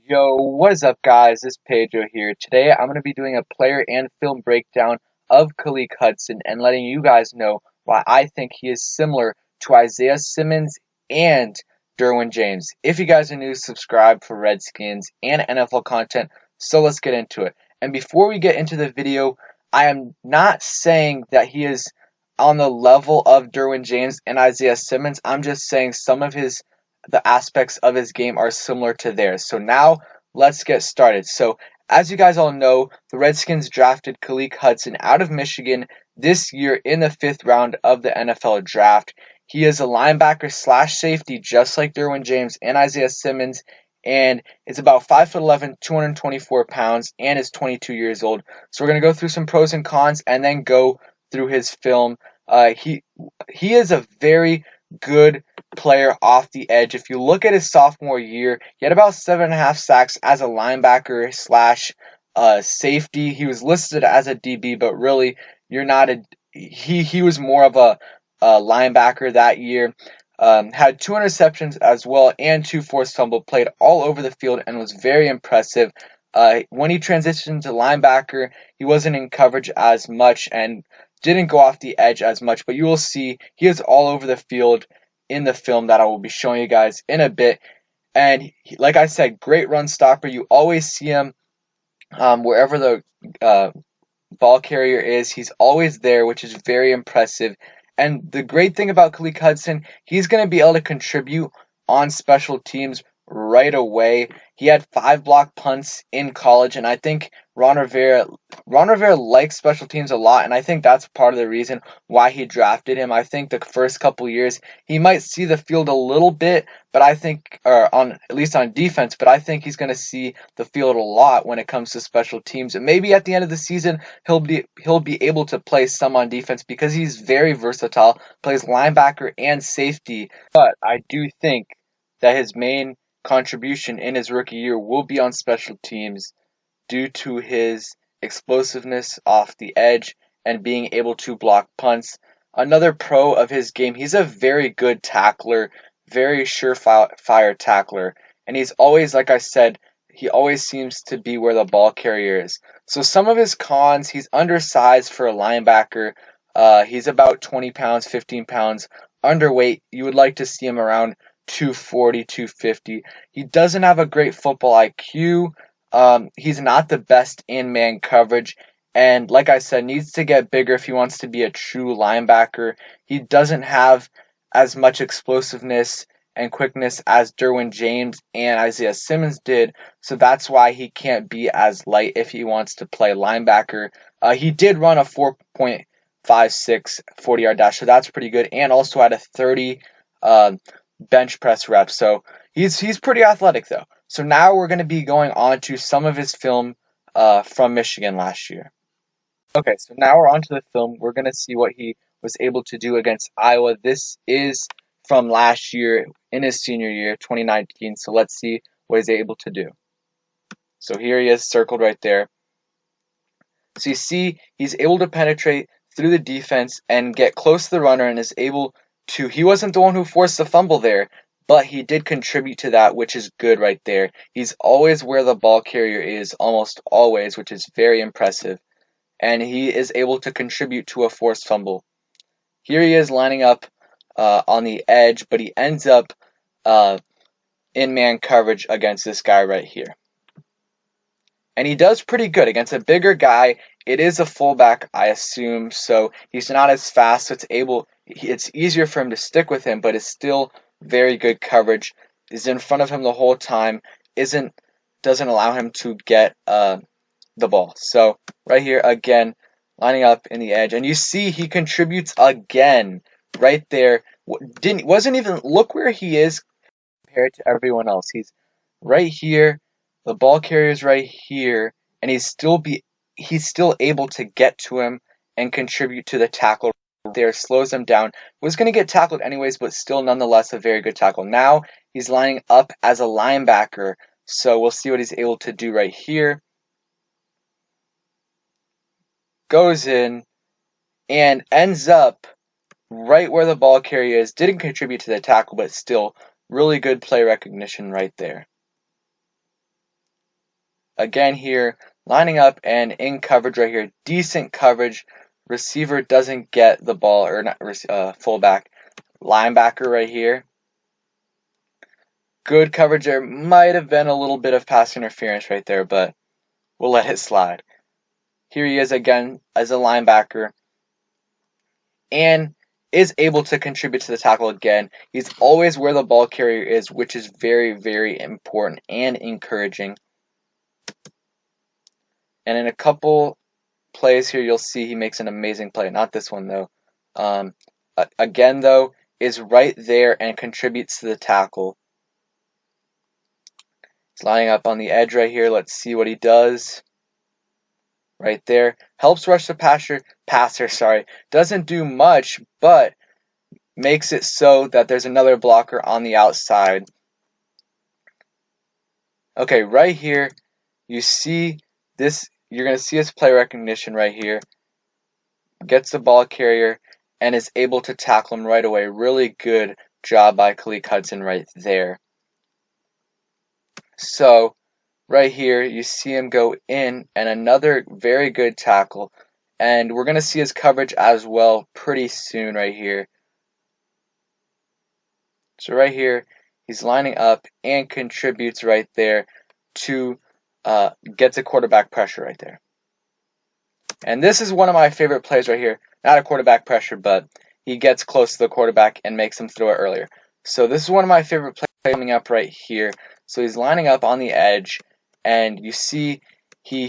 Yo, what is up, guys? This is Pedro here. Today, I'm going to be doing a player and film breakdown of Khaleke Hudson and letting you guys know why I think he is similar to Isaiah Simmons and Derwin James. If you guys are new, subscribe for Redskins and NFL content. So let's get into it. And before we get into the video, I am not saying that he is on the level of Derwin James and Isaiah Simmons. I'm just saying the aspects of his game are similar to theirs. So now let's get started. So as you guys all know, the Redskins drafted Khaleke Hudson out of Michigan this year in the 5th round of the NFL draft. He is a linebacker slash safety, just like Derwin James and Isaiah Simmons, and is about 5'11", 224 pounds, and is 22 years old. So we're going to go through some pros and cons and then go through his film. He is a very good player off the edge. If you look at his sophomore year, he had about 7.5 sacks as a linebacker slash safety. He was listed as a DB, but really, you're not a he was more of a linebacker that year. Had 2 interceptions as well and 2 forced fumble. Played all over the field and was very impressive. When he transitioned to linebacker, he wasn't in coverage as much and didn't go off the edge as much. But you will see he is all over the field in the film that I will be showing you guys in a bit. And like I said, great run stopper. You always see him wherever the ball carrier is. He's always there, which is very impressive. And the great thing about Khaleke Hudson, he's going to be able to contribute on special teams right away. He had 5 block punts in college, and I think Ron Rivera likes special teams a lot, and I think that's part of the reason why he drafted him. I think the first couple years he might see the field a little bit, but I think, or on at least on defense, but I think he's going to see the field a lot when it comes to special teams. And maybe at the end of the season, he'll be able to play some on defense because he's very versatile, plays linebacker and safety. But I do think that his main contribution in his rookie year will be on special teams due to his explosiveness off the edge and being able to block punts. Another pro of his game, he's a very good tackler, very surefire tackler, and he's always, like I said, he always seems to be where the ball carrier is. So some of his cons, he's undersized for a linebacker. He's about 20 pounds, 15 pounds underweight. You would like to see him around 240, 250. He doesn't have a great football IQ. He's not the best in man coverage, and like I said, needs to get bigger if he wants to be a true linebacker. He doesn't have as much explosiveness and quickness as Derwin James and Isaiah Simmons did, so that's why he can't be as light if he wants to play linebacker. He did run a 4.56 40-yard dash, so that's pretty good, and also had a 30 bench press rep, so he's pretty athletic though. So now we're going to be going on to some of his film from Michigan last year. Okay, so now we're on to the film. We're going to see what he was able to do against Iowa. This is from last year in his senior year, 2019. So let's see what he's able to do. So here he is circled right there. So you see he's able to penetrate through the defense and get close to the runner and is able to, he wasn't the one who forced the fumble there, but he did contribute to that, which is good right there. He's always where the ball carrier is, almost always, which is very impressive. And he is able to contribute to a forced fumble. Here he is lining up on the edge, but he ends up in man coverage against this guy right here. And he does pretty good against a bigger guy. It is a fullback, I assume, so he's not as fast, so it's easier for him to stick with him, but it's still very good coverage. Is in front of him the whole time, doesn't allow him to get the ball. So right here again, lining up in the edge, and you see he contributes again right there. Wasn't even, look where he is compared to everyone else. He's right here, the ball carrier is right here, and he's still able to get to him and contribute to the tackle there, slows him down. Was going to get tackled anyways, but still nonetheless a very good tackle. Now he's lining up as a linebacker, so we'll see what he's able to do right here. Goes in and ends up right where the ball carrier is. Didn't contribute to the tackle, but still really good play recognition right there. again here, lining up and in coverage right here. Decent coverage. Receiver doesn't get the ball, or not fullback. Linebacker right here. Good coverage there. Might have been a little bit of pass interference right there, but we'll let it slide. Here he is again as a linebacker and is able to contribute to the tackle again. He's always where the ball carrier is, which is very, very important and encouraging. And in a couple plays here, you'll see he makes an amazing play. Not this one, though. Again, though, is right there and contributes to the tackle. He's lining up on the edge right here. Let's see what he does. Right there. Helps rush the passer. Doesn't do much, but makes it so that there's another blocker on the outside. Okay, right here, you see this. You're going to see his play recognition right here. Gets the ball carrier and is able to tackle him right away. Really good job by Khaleke Hudson right there. So, right here, you see him go in, and another very good tackle. And we're going to see his coverage as well pretty soon right here. So right here, he's lining up and contributes right there to gets a quarterback pressure right there. And this is one of my favorite plays right here. Not a quarterback pressure, but he gets close to the quarterback and makes him throw it earlier. So this is one of my favorite plays coming up right here. So he's lining up on the edge, and you see he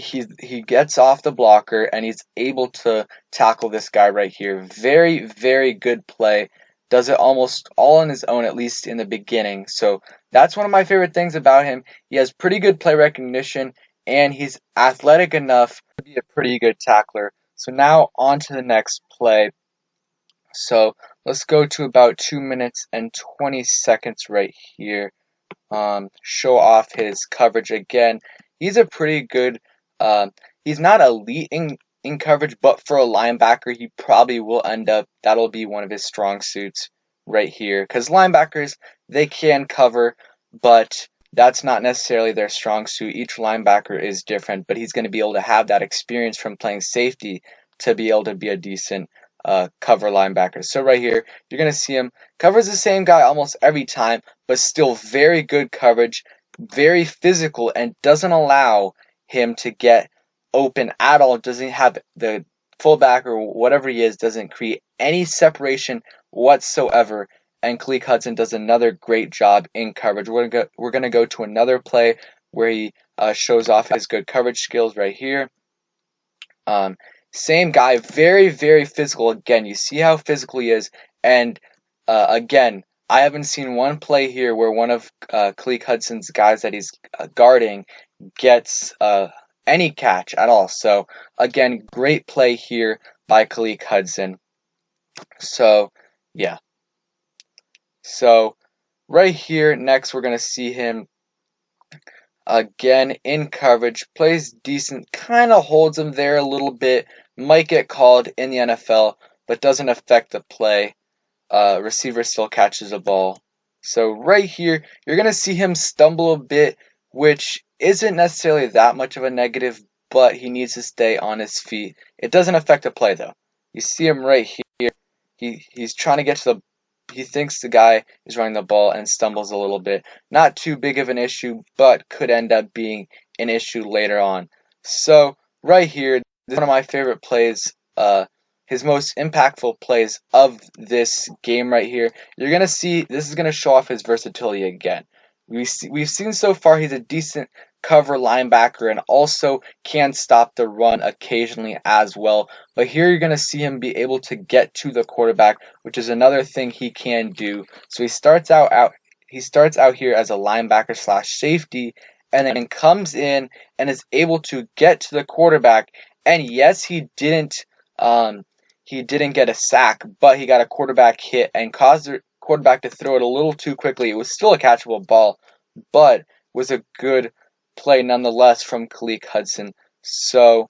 gets off the blocker, and he's able to tackle this guy right here. Very, very good play. Does it almost all on his own, at least in the beginning. So that's one of my favorite things about him. He has pretty good play recognition, and he's athletic enough to be a pretty good tackler. So now on to the next play. So let's go to about 2 minutes and 20 seconds right here. Show off his coverage again. He's a pretty good, he's not elite in coverage, but for a linebacker, he probably will end up, that'll be one of his strong suits right here. Because linebackers, they can cover, but that's not necessarily their strong suit. Each linebacker is different, but he's going to be able to have that experience from playing safety to be able to be a decent cover linebacker. So right here, you're going to see him covers the same guy almost every time, but still very good coverage, very physical, and doesn't allow him to get open at all. Doesn't have the fullback or whatever he is, doesn't create any separation whatsoever. And Khaleke Hudson does another great job in coverage. We're gonna go to another play where he shows off his good coverage skills right here. Same guy, very, very physical. Again, you see how physical he is. And again, I haven't seen one play here where one of Khaleke Hudson's guys that he's guarding gets any catch at all. So again, great play here by Khaleke Hudson. So yeah. So right here, next we're going to see him again in coverage, plays decent, kind of holds him there a little bit, might get called in the NFL, but doesn't affect the play. Receiver still catches the ball. So right here, you're going to see him stumble a bit, which isn't necessarily that much of a negative, but he needs to stay on his feet. It doesn't affect the play, though. You see him right here. He's trying to get to the... He thinks the guy is running the ball and stumbles a little bit. Not too big of an issue, but could end up being an issue later on. So right here, this is one of my favorite plays, his most impactful plays of this game right here. You're going to see, this is going to show off his versatility again. We've seen so far he's a decent cover linebacker and also can stop the run occasionally as well. But here you're going to see him be able to get to the quarterback, which is another thing he can do. So he starts out here as a linebacker slash safety, and then comes in and is able to get to the quarterback. And yes, he didn't get a sack, but he got a quarterback hit and caused the quarterback to throw it a little too quickly. It was still a catchable ball, but was a good play nonetheless from Khaleke Hudson. So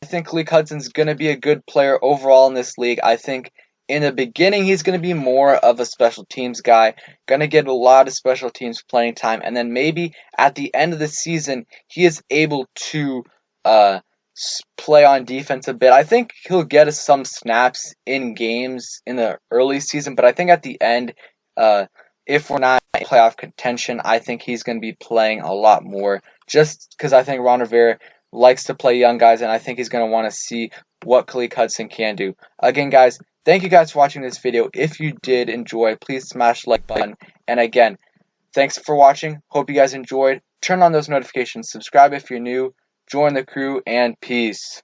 I think Khaleke Hudson's going to be a good player overall in this league. I think in the beginning, he's going to be more of a special teams guy, going to get a lot of special teams playing time, and then maybe at the end of the season, he is able to uh, play on defense a bit. I think he'll get us some snaps in games in the early season, but I think at the end, uh, if we're not in playoff contention, I think he's going to be playing a lot more, just because I think Ron Rivera likes to play young guys, and I think he's going to want to see what Khaleke Hudson can do. Again, guys, thank you guys for watching this video. If you did enjoy, please smash the like button. And again, thanks for watching. Hope you guys enjoyed. Turn on those notifications. Subscribe if you're new. Join the crew, and peace.